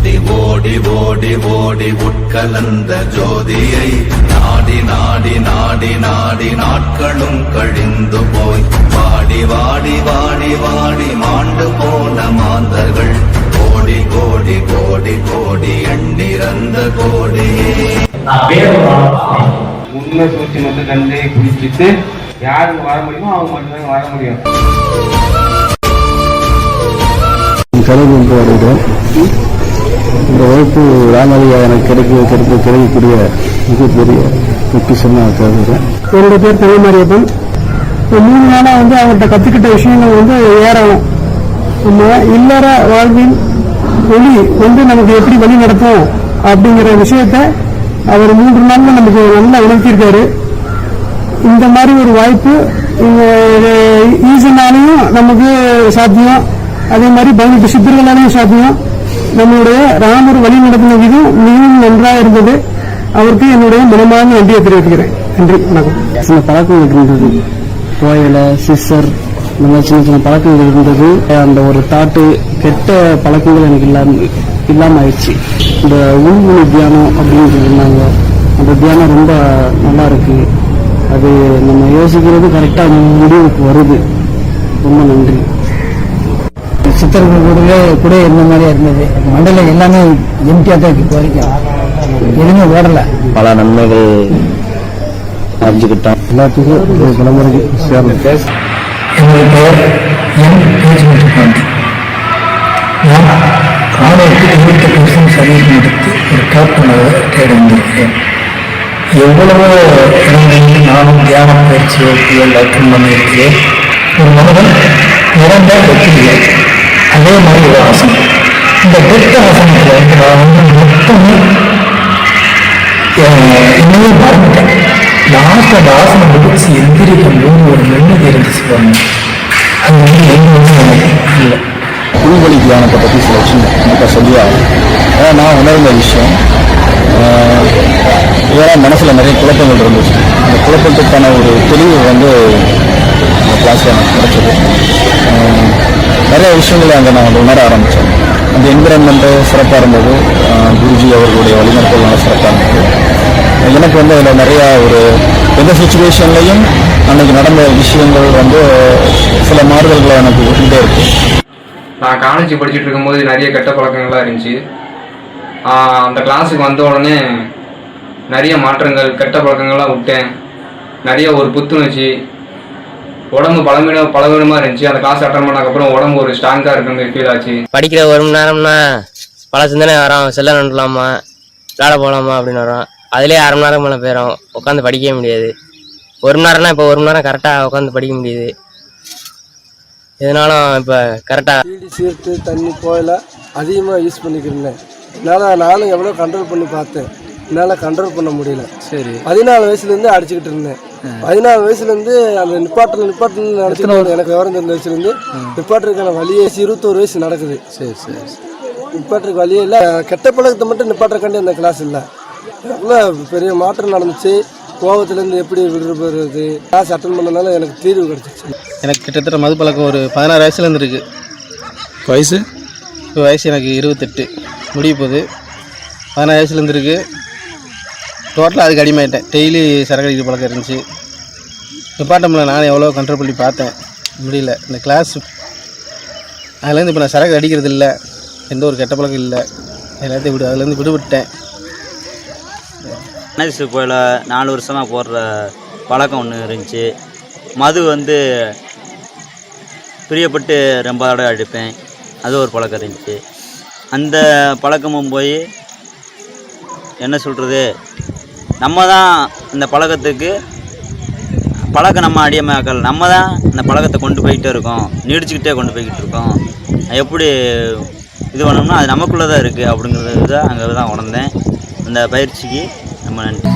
ஓடி ஓடி ஓடி ஓடி உட்கலந்த ஜோதியை நாடி நாடி நாடி நாடி நாட்களும் கழிந்து போய் வாடி வாடி வாடி வாடி மாண்டு போன மாந்தர்கள் கோடி கோடி கோடி கோடி எண்ணிறந்த கோடியே. உண்மை சூழ்ச்சி மட்டும் கண்டு குடிச்சிட்டு யாருக்கு வர முடியுமோ அவங்க மட்டும்தான் வர முடியும். கலைஞருக்கு வருகிறோம். இந்த வகுப்பு ராமலியா எனக்கு கிடைக்கக்கூடிய மிகப்பெரிய பொக்கிஷமாக கருதுகிறேன். என்னுடைய பேர் தமிழ்மாரியப்பன். 3 நாளாக அவங்கள்ட்ட கற்றுக்கிட்ட விஷயங்கள் ஏறணும். நம்ம இல்லற வாழ்வின் ஒளி நமக்கு எப்படி வழி நடத்தும் அப்படிங்கிற விஷயத்த அவர் 3 நாள்ல நமக்கு நல்லா உணர்த்தியிருக்காரு. இந்த மாதிரி ஒரு வாய்ப்பு ஈசனாலையும் நமக்கு சாத்தியம், அதே மாதிரி 18 சித்தர்களாலையும் சாத்தியம். நம்மளுடைய ராமர் வழி நடத்தின விதம் மிகவும் நன்றாக இருந்தது. அவருக்கு என்னுடைய மனமான நன்றியை தெரிவிக்கிறேன். நன்றி, வணக்கம். சில பழக்கங்கள் இருந்தது, கோயில சிஸ்டர், இந்த மாதிரி சின்ன சின்ன பழக்கங்கள் இருந்தது. அந்த ஒரு தாட்டு கெட்ட பழக்கங்கள் எனக்கு இல்லாம ஆயிடுச்சு. இந்த உள்மொழி தியானம் அப்படின்னு சொல்லியிருந்தாங்க. அந்த தியானம் ரொம்ப நல்லா இருக்கு. அது நம்ம யோசிக்கிறது கரெக்டா முடிவுக்கு வருது. ரொம்ப நன்றி. சித்தர்கள் கூட இந்த மாதிரியா இருந்தது. மண்டல எல்லாமே எம்டியா தான் இருக்கு. வரைக்கும் எதுவுமே ஓடல. பல நன்மைகள் அறிஞ்சுக்கிட்டோம். எல்லாத்துக்கும் தலைமுறைக்கு சேர்ந்து. என்னுடைய பெயர் எம். பாண்டி. நான் ராணுவத்துக்கு 28 சர்வீஸ் நடத்தி ஒரு கேப்டனாக தேட வந்திருக்கிறேன். எவ்வளவோ இடங்களில் நானும் தியான பயிற்சி வகுப்புகள் அட்டன் பண்ணியிருக்கிறேன். ஒரு மனிதன் இறந்த வெற்றிலை அதே மாதிரி ஒரு ஆசனம். இந்த வெட்ட ஆசனத்தில் நான் மொத்தமே இன்னும் மறந்துட்டேன். லாஸ்ட் அந்த ஆசனம் முடிச்சு எந்திரிக்கும் போது ஒரு நிம்மதி இருந்துச்சு பாருங்க. அது எங்கேயுமே எனக்கு இல்லை. உள்வழி தியானத்தை பற்றி சில விஷயம் கண்டிப்பாக சொல்லி ஆகும். ஏன்னா நான் உணர்ந்த விஷயம், ஏன்னா மனசில் நிறைய குழப்பங்கள் இருந்துச்சு. அந்த குழப்பத்துக்கான ஒரு தெளிவு இந்த கிளாஸில் எனக்கு கிடைச்சது. நிறைய விஷயங்களை அங்கே நான் உணர ஆரம்பித்தேன். அந்த என்விரான்மெண்ட்டு சிறப்பாக இருந்தது. குருஜி அவர்களுடைய வழிநடத்தல் நல்லா சிறப்பாக இருந்தது. எனக்கு அதில் நிறையா எந்த சுச்சுவேஷன்லையும் அன்றைக்கி நடந்த விஷயங்கள் சில மாறுதல்களை எனக்கு விட்டுகிட்டே இருக்கு. நான் காலேஜ் படிச்சுட்டு இருக்கும்போது நிறைய கெட்ட பழக்கங்கள்லாம் இருந்துச்சு. அந்த கிளாஸுக்கு வந்த உடனே நிறைய மாற்றங்கள், கெட்ட பழக்கங்கள்லாம் விட்டேன். நிறைய ஒரு புத்துணர்ச்சி, உடம்பு பலவீனமாக இருந்துச்சு. அந்த கிளாஸ் அட்டன் பண்ணதுக்கப்புறம் உடம்பு ஒரு ஸ்ட்ராங்காக இருக்குன்னு ஃபீல் ஆச்சு. படிக்கிற 1 மணி நேரம்னா பல சிந்தனை வரோம். செல்ல நண்டலாமா, விளாட போகலாமா அப்படின்னு வரோம். அதுலேயே 1/2 மணி நேரம் மேலே போயிடும். உட்காந்து படிக்கவே முடியாது. 1 மணி நேரம்னா இப்போ 1 மணி நேரம் கரெக்டாக உட்காந்து படிக்க முடியுது. இதனாலும் இப்போ கரெக்டாக சீர்த்து தண்ணி கோயில அதிகமாக யூஸ் பண்ணிக்கிறேன். நானும் எவ்வளோ கண்ட்ரோல் பண்ணி பார்த்தேன். என்னால் கண்ட்ரோல் பண்ண முடியல. சரி, 14 வயசுலேருந்து அடிச்சுக்கிட்டு இருந்தேன். 14 வயசுலேருந்து அந்த நிப்பாட்டல் நினச்சிக்கிட்டு எனக்கு விவரம் தெரிஞ்ச வயசுலேருந்து நிப்பாட்டுறதுக்கான வழியே 21 வயசு நடக்குது. சரி சரி, நிப்பாட்டுறதுக்கு வழியே இல்லை. கெட்ட பழக்கத்தை மட்டும் நிப்பாட்டுறக்காண்டி அந்த கிளாஸ் இல்லை. எவ்வளோ பெரிய மாற்றம் நடந்துச்சு. கோபத்துலேருந்து எப்படி விடுறது கிளாஸ் அட்டன் பண்ணனால எனக்கு தீர்வு கிடச்சிச்சு. எனக்கு கிட்டத்தட்ட மது பழக்கம் ஒரு 16 வயசுலேருந்து இருக்குது. வயசு இப்போ எனக்கு 28 முடிய போகுது. 16 வயசுலேருந்து இருக்குது. டோட்டலாக அதுக்கு அடிமையாயிட்டேன். டெய்லி சரக்கு அடிக்கிற பழக்கம் இருந்துச்சு. டிபார்ட்மெண்ட்டில் நானும் எவ்வளோ கண்ட்ரோல் பண்ணி பார்த்தேன், முடியல. இந்த கிளாஸ் அதுலேருந்து இப்போ நான் சரக்கு அடிக்கிறது இல்லை. எந்த ஒரு கெட்ட பழக்கம் இல்லை. எல்லாத்தையும் அதுலேருந்து விடுவிட்டேன். போயில் 4 வருஷமாக போடுற பழக்கம் ஒன்று இருந்துச்சு. மது பிரியப்பட்டு ரொம்ப தடவை அடிப்பேன். அது ஒரு பழக்கம் இருந்துச்சு. அந்த பழக்கமும் போய் என்ன சொல்கிறது, நம்ம தான் இந்த பழக்கத்துக்கு நம்ம அடிமையாக்கல். நம்ம தான் இந்த பழக்கத்தை கொண்டு போய்கிட்டே இருக்கோம், நீடிச்சுக்கிட்டே கொண்டு போய்கிட்டு இருக்கோம். எப்படி இது பண்ணோம்னா அது நமக்குள்ளே தான் இருக்குது அப்படிங்கிறது தான் அங்கே தான் உணர்ந்தேன். அந்த பயிற்சிக்கு ரொம்ப நன்றி.